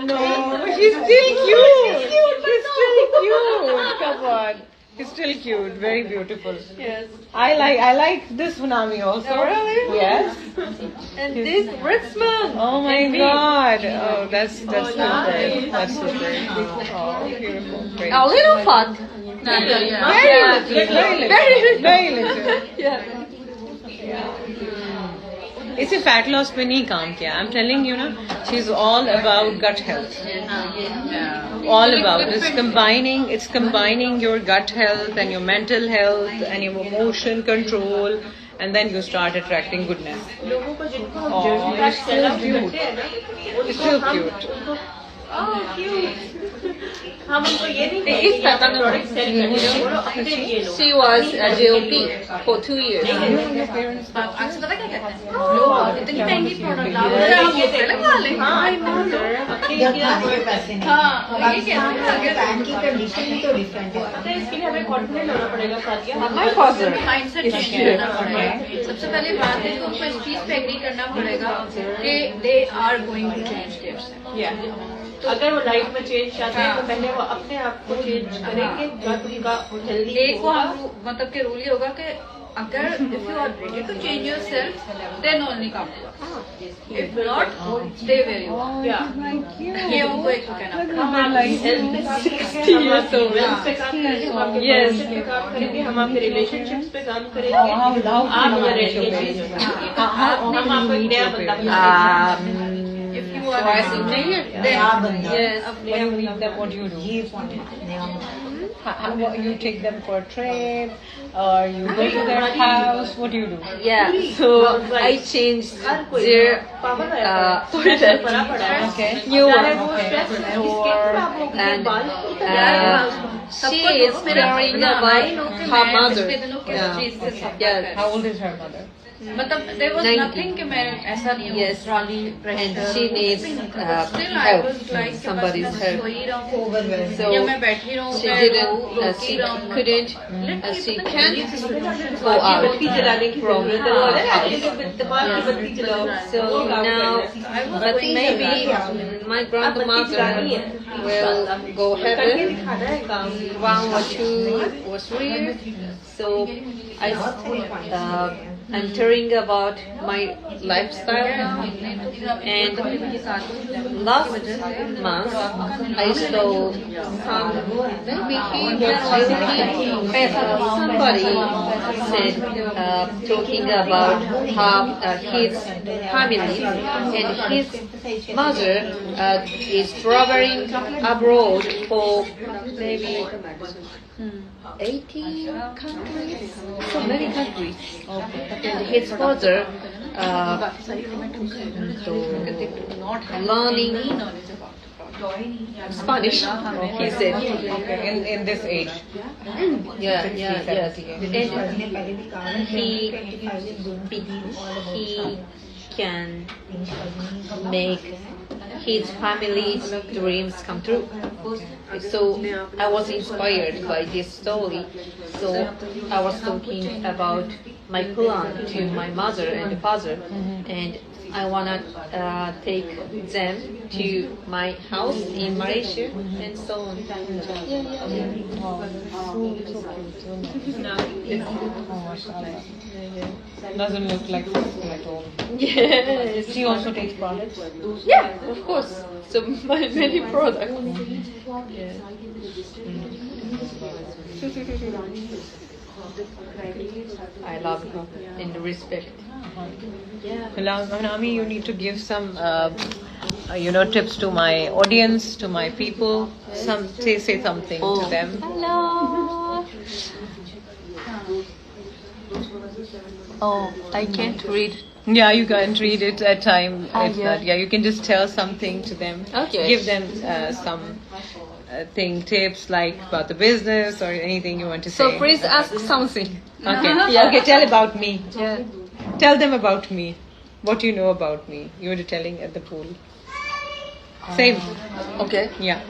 No, she's still cute. She's still cute. Come on. She's still cute. Very beautiful. Yes. I like this Honami also. Oh, really? Yes. And this Britzman. Oh my God. Oh, that's super. nice. That's super. Oh, beautiful. Great. A little fun. Very little. Very little. Yeah. इसे fat loss पे नहीं काम किया. I'm telling you ना, she's all about gut health. All about it's combining your gut health and your mental health and your emotion control, and then you start attracting goodness. Oh, it's still cute. It's still cute. Oh, cute. She was a JOP for 2 years. My father is here. सबसे पहले बात है तो उनको इस चीज पे agree करना पड़ेगा कि they are going to change theirself. अगर वो लाइफ में चेंज चाहते हैं तो पहले वो अपने आप को चेंज करेंगे. उनका हेल्दी एक को हम मतलब के रूल ये होगा कि अगर if you are ready to change yourself then only come. If not stay where you are. ये उनको एक कहना पड़ेगा. हम आपके रिलेशनशिप्स पे काम करेंगे. आप हमारे हम आपको नया बंदा. If you are then yes. When you meet them, what do you do? You take them for a trip, or you go to their house. What do you do? Yeah, so I changed their toilet. Okay. New one. And she is caring about her mother. Yeah. How old is her mother? मतलब there was 90. nothing कि मैं ऐसा नहीं हूँ. Yes, trolley and pressure. she needs Still I help. was like Somebody's कि बस help. सोई रहूँ. So या मैं बैठी रहूँ. she मैं didn't, रोती she रहूँ. couldn't, she can't go out from her house. So now, but maybe my grandmother will go heaven 1 or 2 or 3 years. So I'm telling about my lifestyle now. And last month I saw some, maybe somebody said talking about his family, and his mother is traveling abroad for maybe 80 countries, so many countries. And his father learning Spanish, he said. In this age. Yeah, yes. And he can make his family's dreams come true. So I was inspired by this story. So I was talking about my plan to my mother and father, and I wanna take them to my house in Malaysia and so on. Doesn't look like physical at all. Yes. She also takes products. Yeah, of course. So many products. Yeah. I love her and respect. Honami, you need to give some, tips to my audience, to my people. Say something to them. Hello. Oh, I can't read. Yeah, you can't read it at time. It's yeah. not. Yeah, you can just tell something to them. Okay. Give them some tips like about the business or anything you want to say. So please ask something. Okay. Yeah. Okay. Tell about me. Yeah. Tell them about me. What you know about me. You were telling at the pool. Same. Okay. Yeah.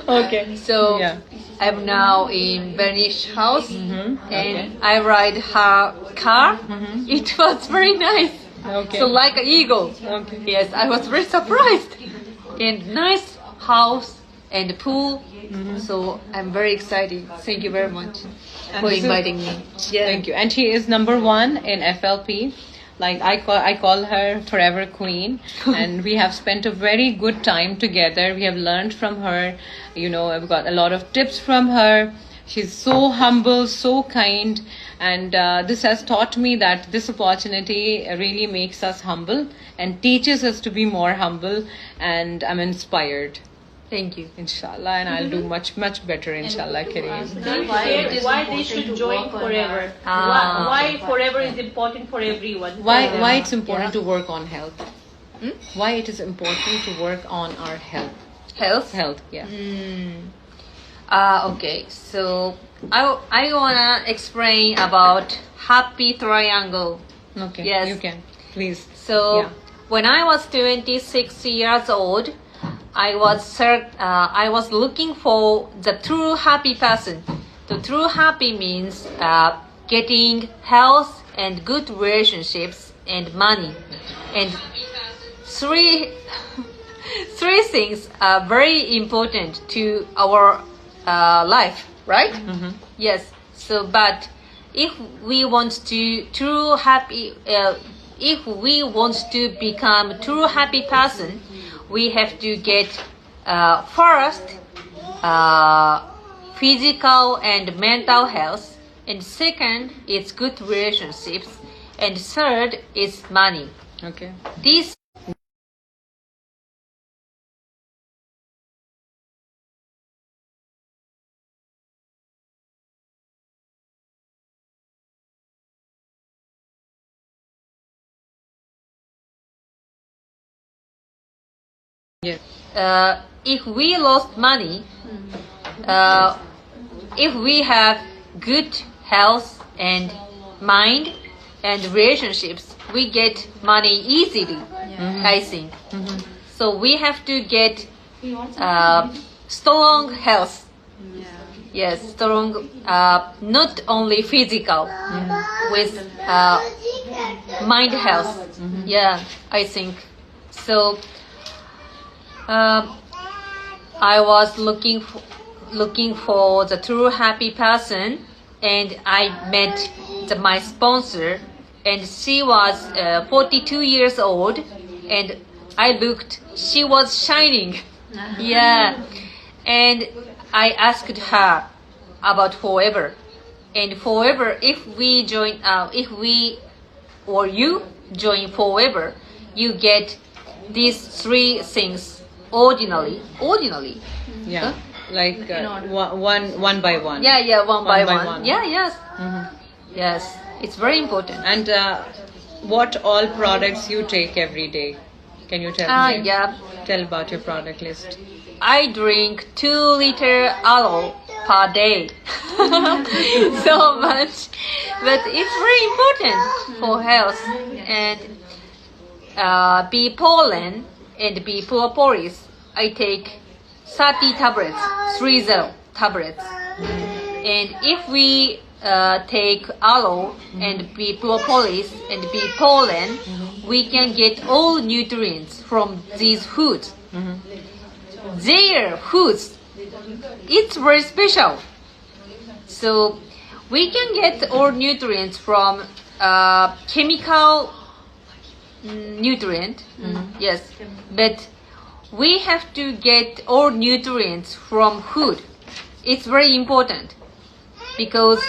Okay. So Yeah. I'm now in Beenish house, Okay. and I ride her car. It was very nice. Okay. So like an eagle. Okay. Yes, I was very surprised. And nice house and pool. So I'm very excited. Thank you very much for this is- inviting me. Yeah. Thank you. And she is #1 in FLP. Like I call her Forever Queen, and we have spent a very good time together. We have learned from her. You know, I've got a lot of tips from her. She's so humble, so kind, and this has taught me that this opportunity really makes us humble and teaches us to be more humble. And I'm inspired, Thank you. inshallah, and I'll do much better, inshallah, Kareem. Why they should join forever? Ah. Why forever is important for everyone? Why it's important to work on health? Why it is important to work on our health? Health? Yeah. Okay, so I wanna explain about happy triangle. Okay. Yes. You can, please. So Yeah. when I was 26 years old, I was looking for the true happy person. The true happy means getting health and good relationships and money. And three things are very important to our life, right? Yes. So, but if we want to become true happy person, we have to get first physical and mental health, and second is good relationships, and third is money. Okay. These Yes. if we lost money, if we have good health and mind and relationships, we get money easily, I think. So we have to get strong health. Yes, strong, not only physical, with mind health. Yeah, I think. So I was looking for the true happy person, and I met my sponsor, and she was 42 years old, and she was shining. Yeah, and I asked her about forever, and forever, if we or you join forever, you get these three things ordinarily. Yeah. Like one by one. Yeah, one by one. one. Yeah, yes. Yes, it's very important. And what all products you take every day? Can you tell me? Yeah, Tell about your product list. I drink 2-liter aloe per day. So much, but it's very important for health. And bee pollen and bee propolis, I take 30 tablets, 30 tablets. And if we take aloe and bee propolis and bee pollen, we can get all nutrients from these foods. Their foods, it's very special. So we can get all nutrients from chemical nutrient. Yes, but we have to get all nutrients from food. It's very important because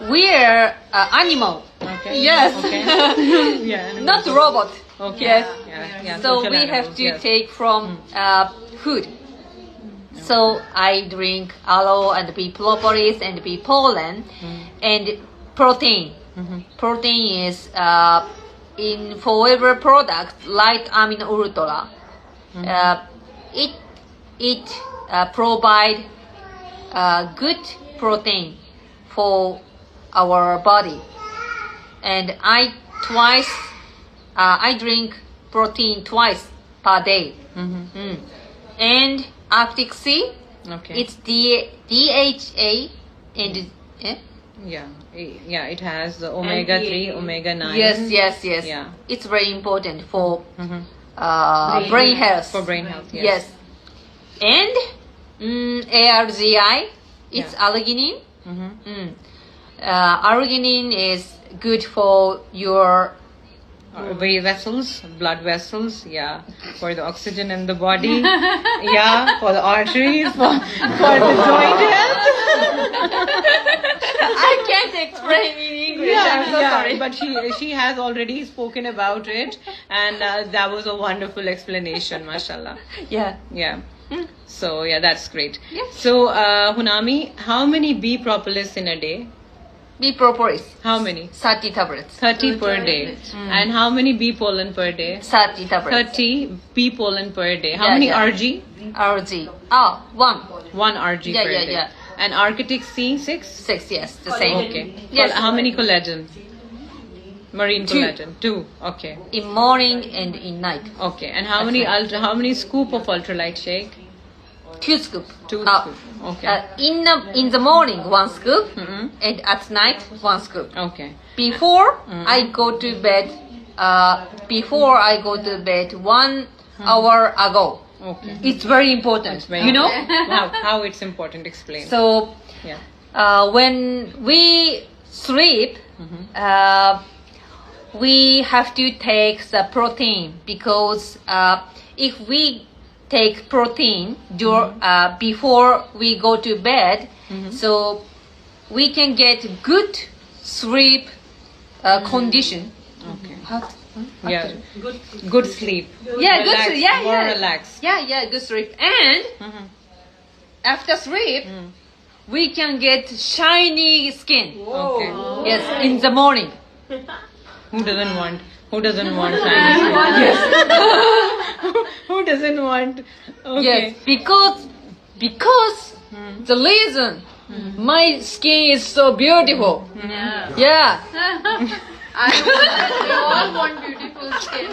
we are animal. Okay. Yes. Okay. Yeah. Not robot. Okay. Yes. Yeah. So social we have animals, to yes. take from food. So I drink aloe and bee propolis and bee pollen and protein. Protein is in forever product light amino ultra. It provide good protein for our body, and I drink protein twice per day. And Arctic Sea Okay. It's DHA and Yeah, it has the omega 3, omega 9. yes. Yeah. It's very important for Mhm. brain health. For brain health, yes. Yes. And ARGI, it's arginine. Mhm. Arginine is good for your Vessels, blood vessels, yeah, for the oxygen in the body, yeah, for the arteries, for the joint health. I can't explain in English. I'm so sorry. But she has already spoken about it, and that was a wonderful explanation, mashallah. Yeah. Yeah. So yeah, that's great. Yes. So Honami, how many bee propolis in a day? Bee propolis. How many? 30 tablets. 30 per day. And how many bee pollen per day? 30 tablets. 30 bee pollen per day. How Yeah, many yeah. RG? RG. Oh, one. 1 RG Yeah, per yeah, day. yeah. And Arctic C, 6? 6, yes. The same. Okay. Yes. How many collagen? Marine 2. collagen. 2. Okay. In morning and in night. Okay. And how many how many scoop of ultralight shake? 2 scoop. 2 Uh, scoop. Okay. In the morning, 1 scoop. Mhm. And at night, 1 scoop. Okay. Before I go to bed, 1 hour ago. Okay. It's very important. Very You know? how it's important? Explain. So Yeah. when we sleep, we have to take the protein because if we take protein before we go to bed, so we can get good sleep condition. Okay. How- Yeah. Good sleep. Yeah, good Relax, sleep. Yeah, more yeah. relaxed. Yeah, good sleep. And after sleep, we can get shiny skin. Okay. Yes, in the morning. Who doesn't want? Who doesn't want shiny skin? Yes. Who doesn't want? Okay. Yes, because the reason my skin is so beautiful. Yeah. We all want beautiful skin.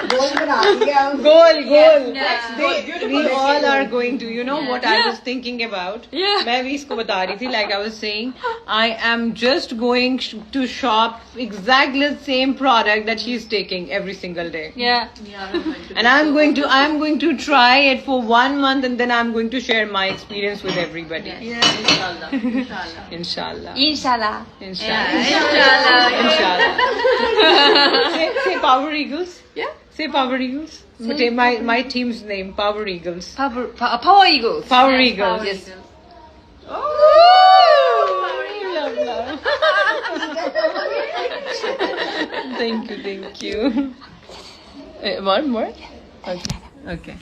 Goal. Yeah. We all are going to. You know what I was thinking about? Yeah. मैं भी इसको बता रही थी. Like I was saying, I am just going to shop exactly the same product that she's taking every single day. Yeah. And I'm going to try it for 1 month, and then I'm going to share my experience with everybody. Inshallah. Inshallah. Inshallah. Say Power Eagles. Yeah. Say Power Eagles. My team's name, Power Eagles. Power Eagles. Power Eagles. Yes. Thank you. One more? Okay.